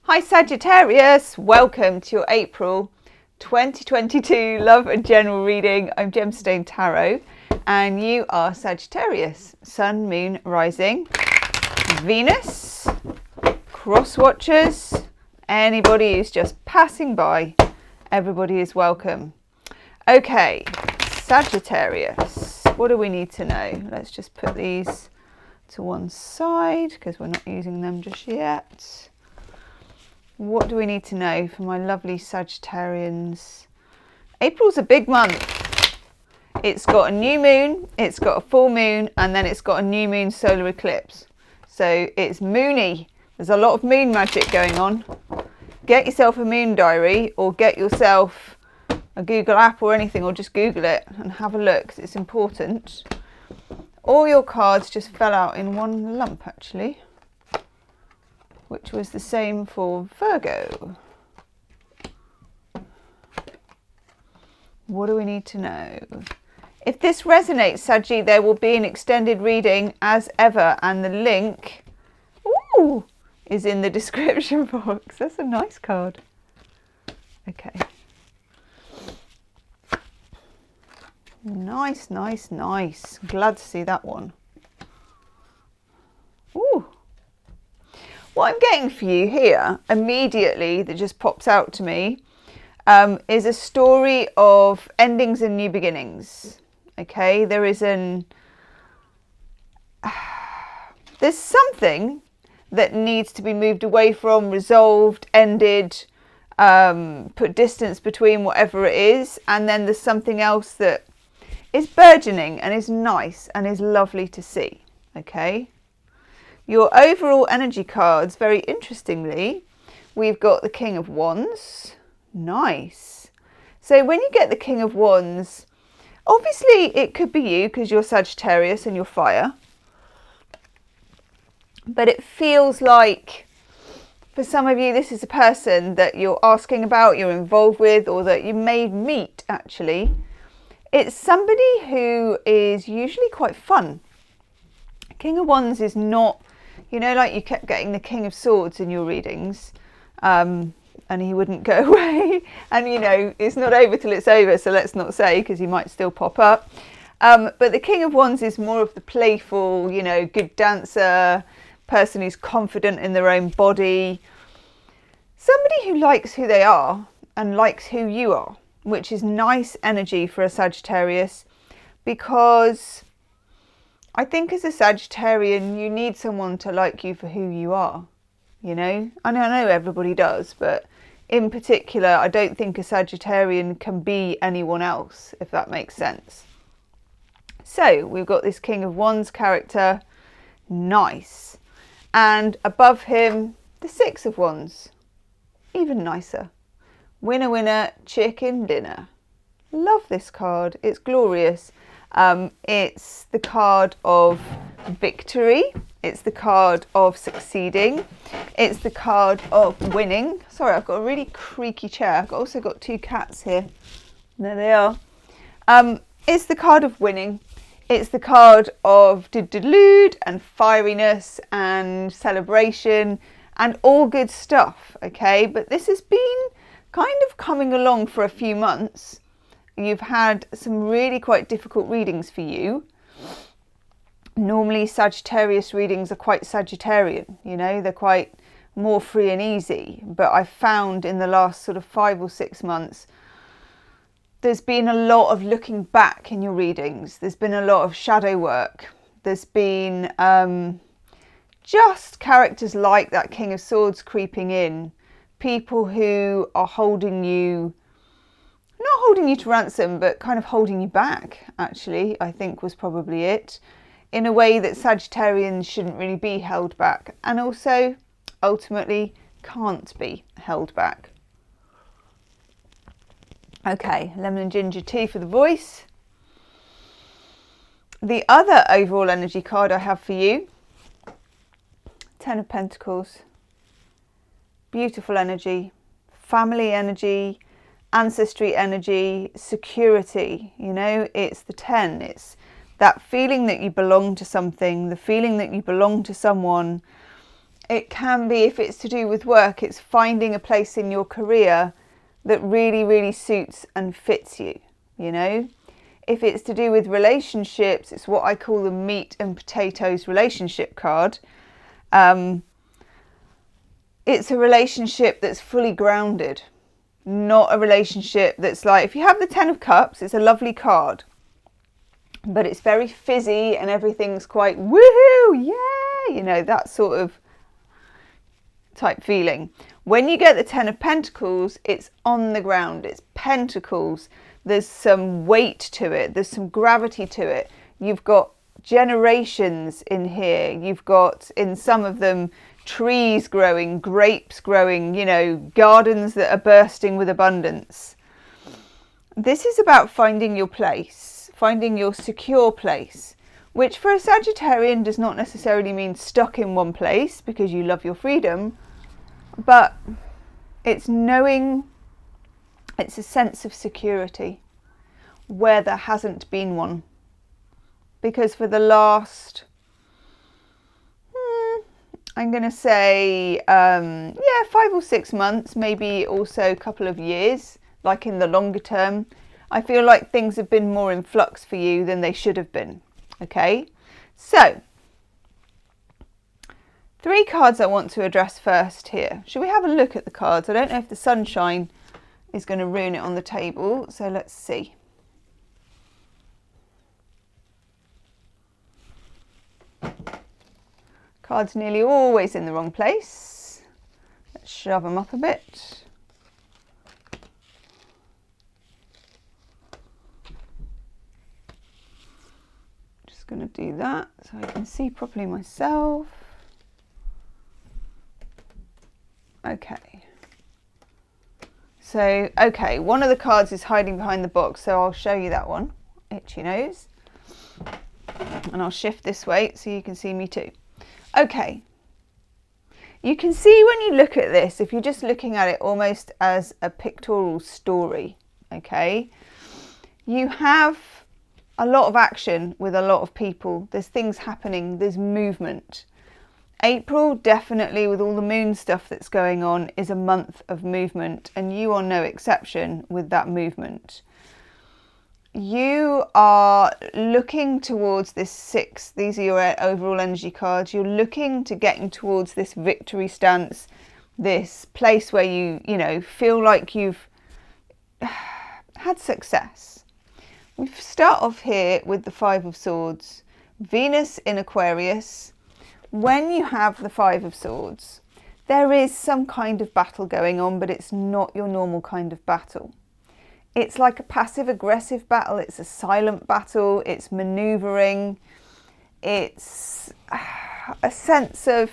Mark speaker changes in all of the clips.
Speaker 1: Hi Sagittarius, welcome to your April 2022 Love and General reading. I'm Gemstone Tarot and you are Sagittarius, Sun, Moon, Rising, Venus, cross watchers, anybody who's just passing by, everybody is welcome. Okay, Sagittarius, what do we need to know? Let's just put these to one side because we're not using them just yet. What do we need to know for my lovely Sagittarians? April's a big month. It's got a new moon, it's got a full moon, and then it's got a new moon solar eclipse. So it's moony. There's a lot of moon magic going on. Get yourself a moon diary or get yourself a Google app or anything, or just Google it and have a look 'cause it's important. All your cards just fell out in one lump actually, which was the same for Virgo. What do we need to know? If this resonates, Saggy, there will be an extended reading as ever, and the link is in the description box. That's a nice card. Okay. Nice, nice, nice. Glad to see that one. Ooh. What I'm getting for you here, immediately, that just pops out to me, is a story of endings and new beginnings. Okay, there's something that needs to be moved away from, resolved, ended, put distance between, whatever it is, and then there's something else that is burgeoning and is nice and is lovely to see. Okay. Your overall energy cards, very interestingly, we've got the King of Wands. Nice. So when you get the King of Wands, obviously it could be you because you're Sagittarius and you're fire. But it feels like for some of you, this is a person that you're asking about, you're involved with, or that you may meet actually. It's somebody who is usually quite fun. King of Wands is not, you know, like you kept getting the King of Swords in your readings, and he wouldn't go away. And, you know, it's not over till it's over, so let's not say, because he might still pop up. But the King of Wands is more of the playful, you know, good dancer, person who's confident in their own body. Somebody who likes who they are and likes who you are, which is nice energy for a Sagittarius, because I think as a Sagittarian, you need someone to like you for who you are, you know? And I know everybody does, but in particular, I don't think a Sagittarian can be anyone else, if that makes sense. So we've got this King of Wands character, nice. And above him, the Six of Wands, even nicer. Winner, winner, chicken dinner. Love this card, it's glorious. It's the card of victory, it's the card of succeeding, it's the card of winning. Sorry, I've got a really creaky chair. I've also got two cats here. There they are. It's the card of winning. It's the card of delude and fieriness and celebration and all good stuff, okay? But this has been kind of coming along for a few months. You've had some really quite difficult readings for you. Normally Sagittarius readings are quite Sagittarian, you know, they're quite more free and easy. But I found in the last sort of 5 or 6 months, there's been a lot of looking back in your readings. There's been a lot of shadow work. There's been just characters like that King of Swords creeping in. People who are holding you, not holding you to ransom, but kind of holding you back, actually, I think was probably it, in a way that Sagittarians shouldn't really be held back, and also ultimately can't be held back. Okay, lemon and ginger tea for the voice. The other overall energy card I have for you, Ten of Pentacles. Beautiful energy, family energy, ancestry energy, security, you know, it's the 10. It's that feeling that you belong to something, the feeling that you belong to someone, It can be, if it's to do with work, it's finding a place in your career that really, really suits and fits you, you know. If it's to do with relationships, it's what I call the meat and potatoes relationship card. It's a relationship that's fully grounded, not a relationship that's like, if you have the 10 of Cups, it's a lovely card, but it's very fizzy and everything's quite woohoo, yeah, you know, that sort of type feeling. When you get the 10 of Pentacles, it's on the ground, it's pentacles, there's some weight to it, there's some gravity to it. You've got generations in here, you've got, in some of them, trees growing, grapes growing, you know, gardens that are bursting with abundance. This is about finding your place, finding your secure place, which for a Sagittarian does not necessarily mean stuck in one place because you love your freedom, but it's knowing, it's a sense of security where there hasn't been one. Because for the last, I'm going to say, 5 or 6 months, maybe also a couple of years, like in the longer term, I feel like things have been more in flux for you than they should have been. Okay, so 3 cards I want to address first here. Should we have a look at the cards? I don't know if the sunshine is going to ruin it on the table, so let's see. Cards nearly always in the wrong place. Let's shove them up a bit. Just going to do that so I can see properly myself. Okay. So, okay, one of the cards is hiding behind the box, so I'll show you that one. Itchy nose. And I'll shift this way so you can see me too. Okay, you can see when you look at this, if you're just looking at it almost as a pictorial story, okay, you have a lot of action with a lot of people. There's things happening, there's movement. April, definitely, with all the moon stuff that's going on, is a month of movement, and you are no exception with that movement. You are looking towards this 6, these are your overall energy cards, you're looking to getting towards this victory stance, this place where you know, feel like you've had success. We start off here with the 5 of Swords, Venus in Aquarius. When you have the 5 of Swords, there is some kind of battle going on, but it's not your normal kind of battle. It's like a passive-aggressive battle, it's a silent battle, it's manoeuvring, it's a sense of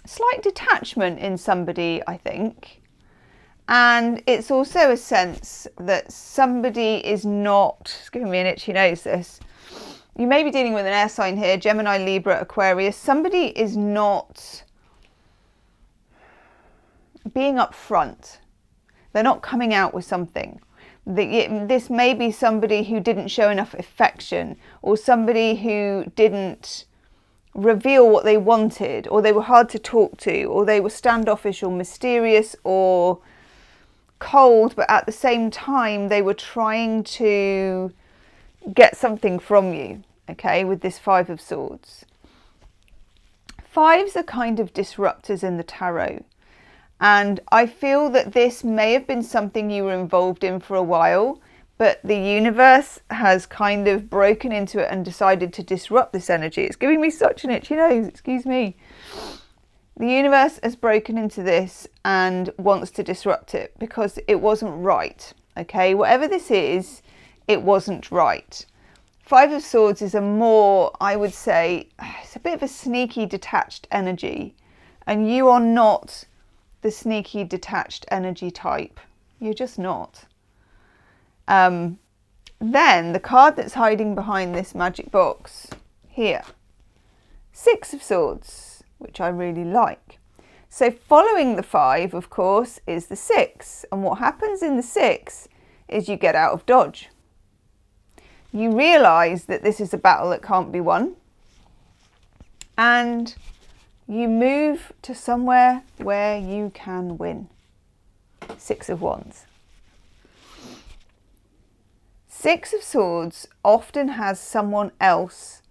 Speaker 1: slight detachment in somebody, I think. And it's also a sense that somebody is not, it's giving me an itchy nose this, you may be dealing with an air sign here, Gemini, Libra, Aquarius, somebody is not being upfront. They're not coming out with something. This may be somebody who didn't show enough affection, or somebody who didn't reveal what they wanted, or they were hard to talk to, or they were standoffish or mysterious or cold, but at the same time they were trying to get something from you, okay, with this 5 of Swords. 5s are kind of disruptors in the tarot. And I feel that this may have been something you were involved in for a while, but the universe has kind of broken into it and decided to disrupt this energy. It's giving me such an itchy nose, excuse me. The universe has broken into this and wants to disrupt it because it wasn't right, okay? Whatever this is, it wasn't right. 5 of Swords is a more, I would say, it's a bit of a sneaky, detached energy. And you are not the sneaky, detached energy type. You're just not. Then the card that's hiding behind this magic box here, 6 of Swords, which I really like. So following the 5, of course, is the 6. And what happens in the 6 is you get out of dodge. You realise that this is a battle that can't be won. And You move to somewhere where you can win. 6 of Wands. 6 of Swords often has someone else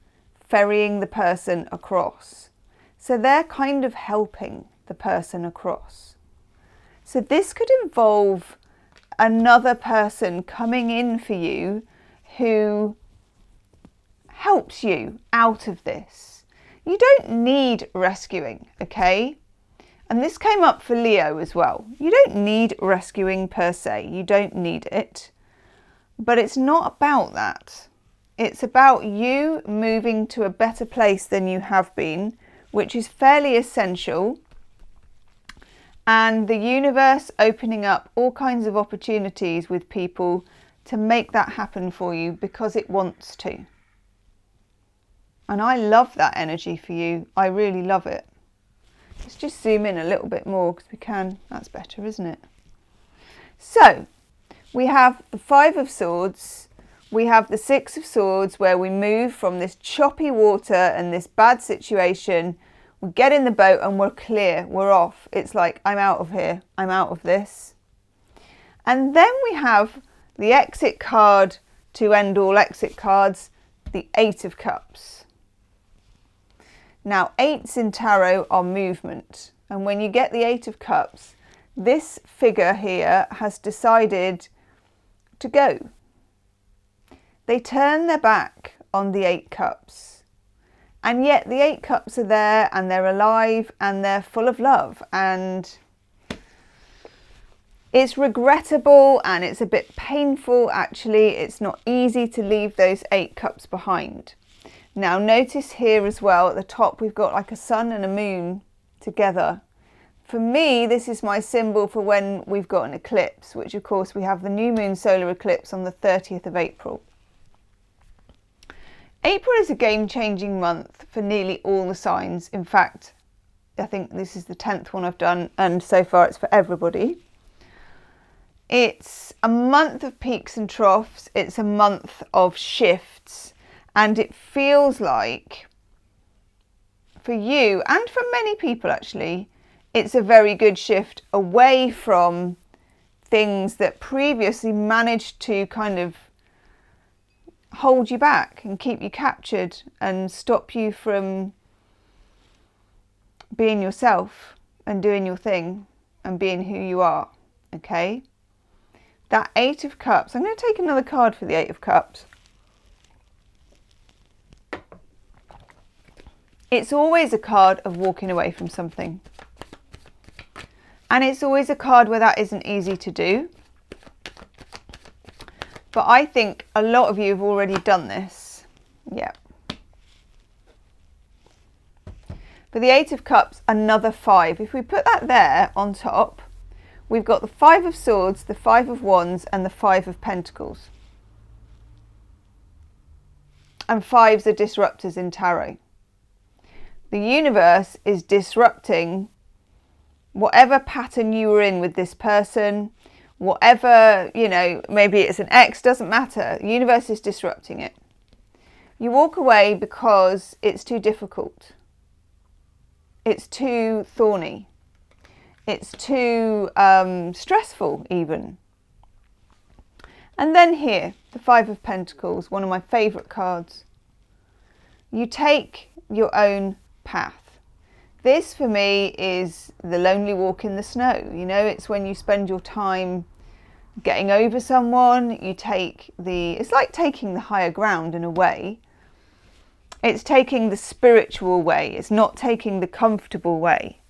Speaker 1: ferrying the person across. So they're kind of helping the person across. So this could involve another person coming in for you who helps you out of this. You don't need rescuing, okay? And this came up for Leo as well. You don't need rescuing per se. You don't need it. But it's not about that. It's about you moving to a better place than you have been, which is fairly essential. And the universe opening up all kinds of opportunities with people to make that happen for you because it wants to. And I love that energy for you. I really love it. Let's just zoom in a little bit more because we can. That's better, isn't it? So we have the 5 of Swords. We have the 6 of Swords, where we move from this choppy water and this bad situation. We get in the boat and we're clear. We're off. It's like, I'm out of here. I'm out of this. And then we have the exit card to end all exit cards, the 8 of Cups. Now, 8s in tarot are movement. And when you get the 8 of Cups, this figure here has decided to go. They turn their back on the 8 Cups. And yet the 8 Cups are there and they're alive and they're full of love. And it's regrettable and it's a bit painful, actually. It's not easy to leave those 8 Cups behind. Now notice here as well at the top we've got like a sun and a moon together. For me, this is my symbol for when we've got an eclipse, which of course we have the new moon solar eclipse on the 30th of April. April is a game-changing month for nearly all the signs. In fact, I think this is the 10th one I've done, and so far it's for everybody. It's a month of peaks and troughs. It's a month of shifts. And it feels like, for you and for many people actually, it's a very good shift away from things that previously managed to kind of hold you back and keep you captured and stop you from being yourself and doing your thing and being who you are, okay? That 8 of Cups, I'm going to take another card for the 8 of Cups. It's always a card of walking away from something. And it's always a card where that isn't easy to do. But I think a lot of you have already done this. Yeah. For the 8 of Cups, another 5. If we put that there on top, we've got the 5 of Swords, the 5 of Wands, and the 5 of Pentacles. And 5s are disruptors in tarot. The universe is disrupting whatever pattern you were in with this person, whatever, you know, maybe it's an ex, doesn't matter. The universe is disrupting it. You walk away because it's too difficult. It's too thorny. It's too stressful even. And then here, the 5 of Pentacles, one of my favourite cards. You take your own path. This for me is the lonely walk in the snow. You know, it's when you spend your time getting over someone. You take it's like taking the higher ground in a way. It's taking the spiritual way. It's not taking the comfortable way.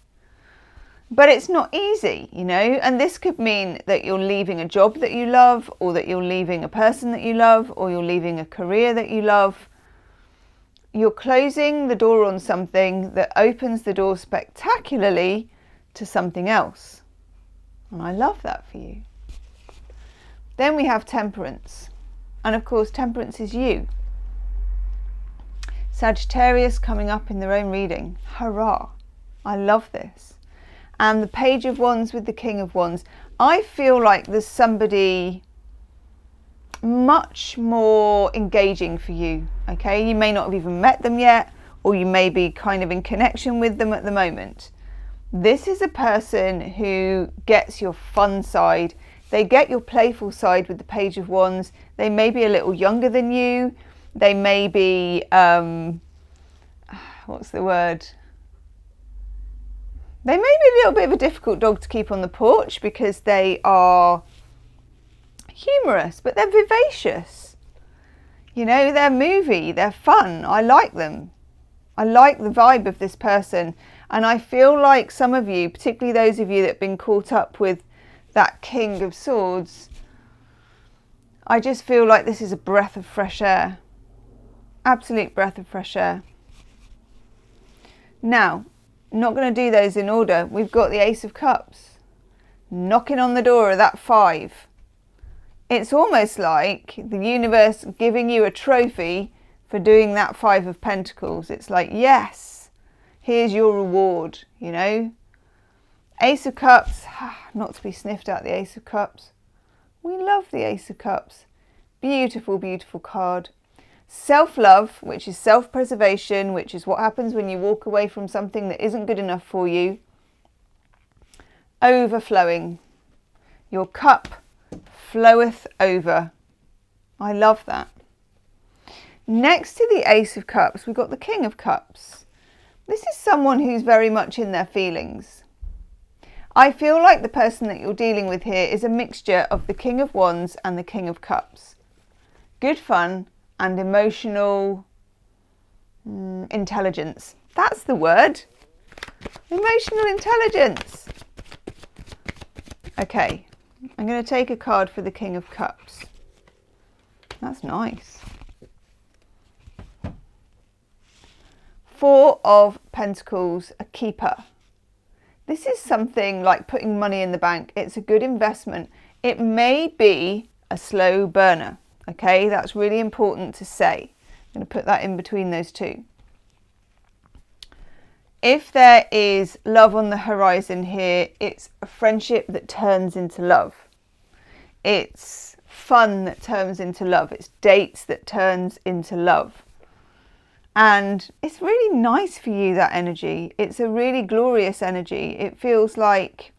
Speaker 1: But it's not easy, you know, and this could mean that you're leaving a job that you love, or that you're leaving a person that you love, or you're leaving a career that you love. You're closing the door on something that opens the door spectacularly to something else. And I love that for you. Then we have Temperance. And of course, Temperance is you. Sagittarius coming up in their own reading. Hurrah. I love this. And the Page of Wands with the King of Wands. I feel like there's somebody much more engaging for you, okay? You may not have even met them yet, or you may be kind of in connection with them at the moment. This is a person who gets your fun side. They get your playful side with the Page of Wands. They may be a little younger than you. They may be, what's the word? They may be a little bit of a difficult dog to keep on the porch because they are humorous, but they're vivacious. You know, they're movie, they're fun. I like them. I like the vibe of this person. And I feel like some of you, particularly those of you that have been caught up with that King of Swords, I just feel like this is a breath of fresh air. Absolute breath of fresh air. Now, not going to do those in order. We've got the Ace of Cups knocking on the door of that 5. It's almost like the universe giving you a trophy for doing that 5 of Pentacles. It's like, yes, here's your reward, you know. Ace of Cups, not to be sniffed at, the Ace of Cups. We love the Ace of Cups. Beautiful, beautiful card. Self-love, which is self-preservation, which is what happens when you walk away from something that isn't good enough for you. Overflowing. Your cup floweth over. I love that. Next to the Ace of Cups, we've got the King of Cups. This is someone who's very much in their feelings. I feel like the person that you're dealing with here is a mixture of the King of Wands and the King of Cups. Good fun and emotional intelligence. That's the word. Emotional intelligence. Okay, I'm going to take a card for the King of Cups. That's nice. 4 of Pentacles, a keeper. This is something like putting money in the bank. It's a good investment. It may be a slow burner. Okay, that's really important to say. I'm going to put that in between those two. If there is love on the horizon here, it's a friendship that turns into love. It's fun that turns into love. It's dates that turns into love. And it's really nice for you, that energy. It's a really glorious energy. It feels like,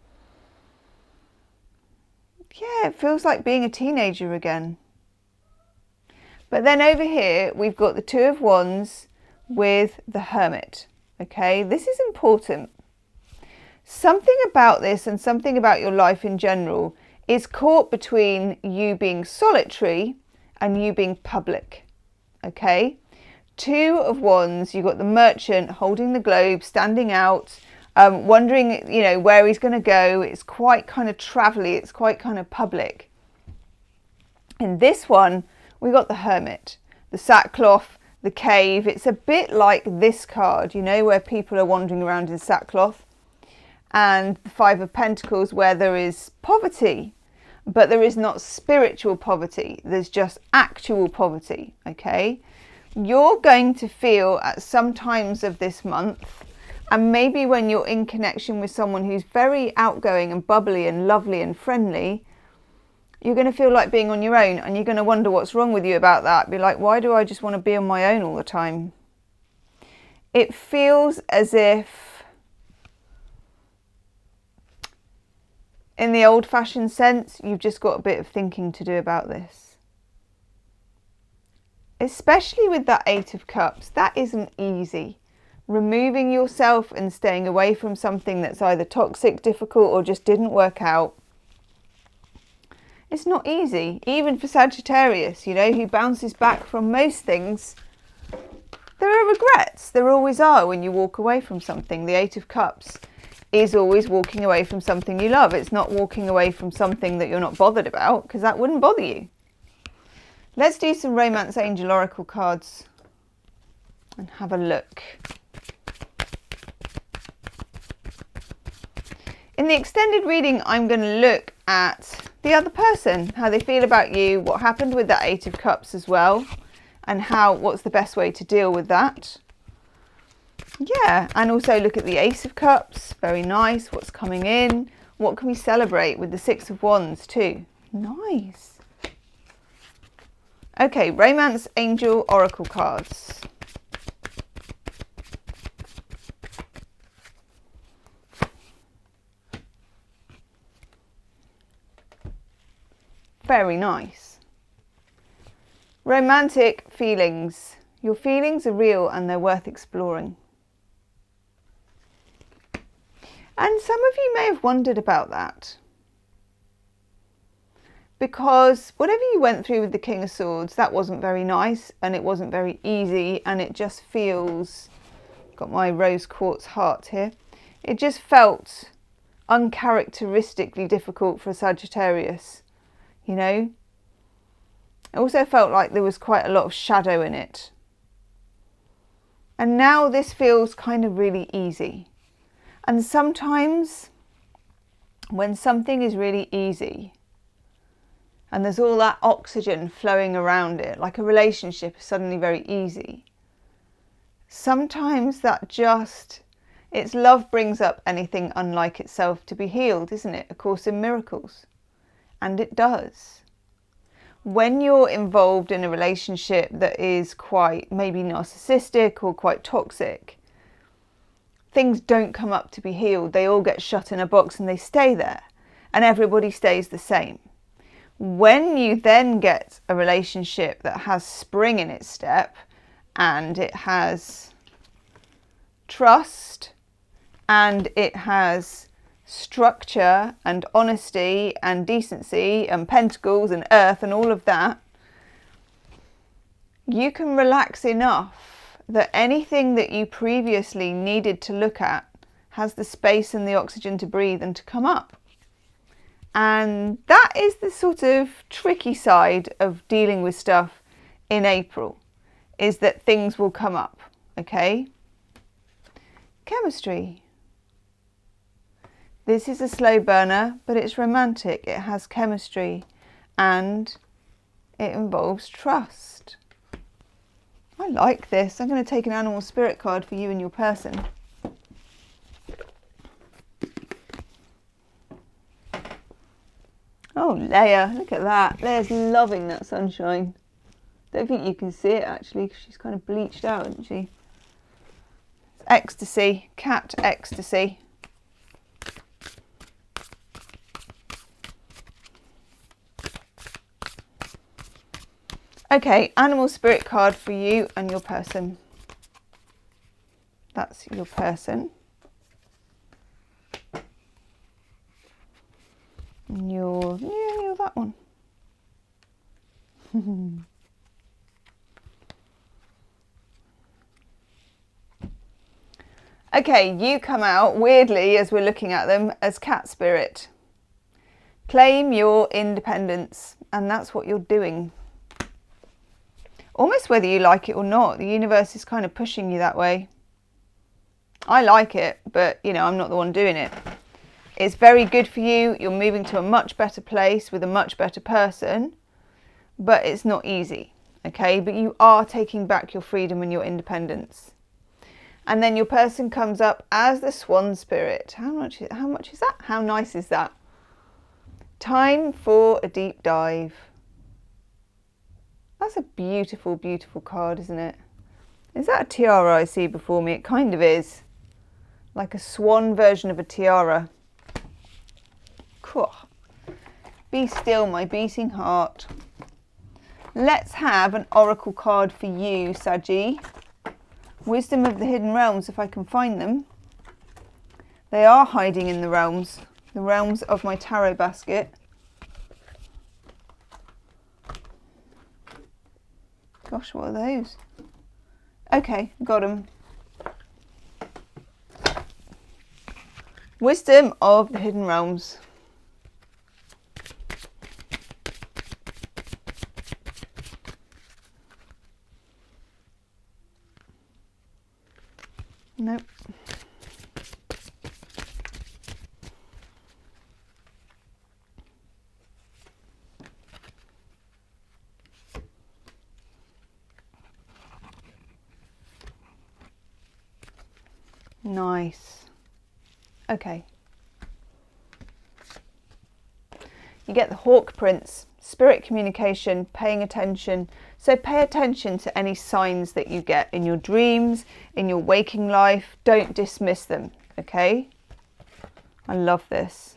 Speaker 1: yeah, it feels like being a teenager again. But then over here, we've got the 2 of Wands with the Hermit. Okay, this is important. Something about this and something about your life in general is caught between you being solitary and you being public. Okay, 2 of Wands, you've got the Merchant holding the globe, standing out, wondering, you know, where he's going to go. It's quite kind of travelly. It's quite kind of public. In this one, we got the Hermit, the sackcloth, the cave. It's a bit like this card, you know, where people are wandering around in sackcloth. And the 5 of Pentacles, where there is poverty, but there is not spiritual poverty. There's just actual poverty, okay? You're going to feel at some times of this month, and maybe when you're in connection with someone who's very outgoing and bubbly and lovely and friendly, you're going to feel like being on your own, and you're going to wonder what's wrong with you about that. Be like, why do I just want to be on my own all the time? It feels as if, in the old-fashioned sense, you've just got a bit of thinking to do about this. Especially with that 8 of Cups, that isn't easy. Removing yourself and staying away from something that's either toxic, difficult, or just didn't work out. It's not easy, even for Sagittarius, you know, who bounces back from most things. There are regrets. There always are when you walk away from something. The 8 of Cups is always walking away from something you love. It's not walking away from something that you're not bothered about, because that wouldn't bother you. Let's do some Romance Angel Oracle cards and have a look. In the extended reading, I'm going to look at the other person, how they feel about you, what happened with that 8 of Cups as well, and what's the best way to deal with that. Yeah, and also look at the Ace of Cups, very nice, what's coming in, what can we celebrate with the 6 of Wands too. Nice. Okay, Romance Angel Oracle cards. very nice. Romantic feelings. Your feelings are real and they're worth exploring. And some of you may have wondered about that. Because whatever you went through with the King of Swords, that wasn't very nice and it wasn't very easy, and it just feels, got my rose quartz heart here, it just felt uncharacteristically difficult for a Sagittarius, you know. It also felt like there was quite a lot of shadow in it. And now this feels kind of really easy. And sometimes when something is really easy and there's all that oxygen flowing around it, like a relationship is suddenly very easy, sometimes that just, it's love brings up anything unlike itself to be healed, isn't it? A Course in Miracles. And it does. When you're involved in a relationship that is quite maybe narcissistic or quite toxic, things don't come up to be healed. They all get shut in a box and they stay there, and everybody stays the same. When you then get a relationship that has spring in its step, and it has trust, and it has structure and honesty and decency and pentacles and earth and all of that, you can relax enough that anything that you previously needed to look at has the space and the oxygen to breathe and to come up. And that is the sort of tricky side of dealing with stuff in April, is that things will come up, okay? Chemistry. This is a slow burner, but it's romantic. It has chemistry and it involves trust. I like this. I'm going to take an animal spirit card for you and your person. Oh, Leia, look at that. Leia's loving that sunshine. Don't think you can see it actually, because she's kind of bleached out, isn't she? It's ecstasy, cat ecstasy. Okay, animal spirit card for you and your person. That's your person. And you're that one. Okay, you come out, weirdly, as we're looking at them, as cat spirit. Claim your independence, and that's what you're doing. Almost whether you like it or not, the universe is kind of pushing you that way. I like it, but, you know, I'm not the one doing it. It's very good for you. You're moving to a much better place with a much better person, but it's not easy, okay? But you are taking back your freedom and your independence. And then your person comes up as the swan spirit. How much is that? How nice is that? Time for a deep dive. That's a beautiful, beautiful card, isn't it? Is that a tiara I see before me? It kind of is. Like a swan version of a tiara. Cool. Be still, my beating heart. Let's have an oracle card for you, Saggy. Wisdom of the Hidden Realms, if I can find them. They are hiding in the realms of my tarot basket. Gosh, what are those? Okay, got them. Wisdom of the Hidden Realms. Nope. Nice. Okay. You get the Hawk Prince, spirit communication, paying attention. So pay attention to any signs that you get in your dreams, in your waking life. Don't dismiss them, okay? I love this.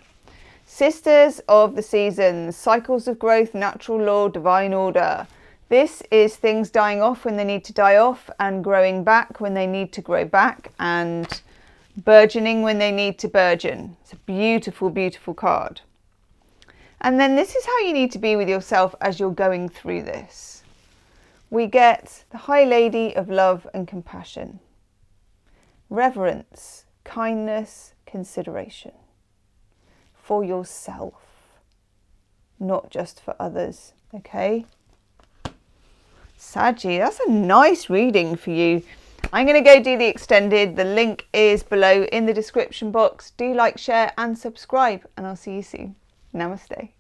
Speaker 1: Sisters of the seasons, cycles of growth, natural law, divine order. This is things dying off when they need to die off, and growing back when they need to grow back, and burgeoning when they need to burgeon. It's a beautiful, beautiful card. And then this is how you need to be with yourself as you're going through this. We get the High Lady of love and compassion. Reverence, kindness, consideration. For yourself, not just for others, okay? Saggy, that's a nice reading for you. I'm going to go do the extended. The link is below in the description box. Do like, share and subscribe, and I'll see you soon. Namaste.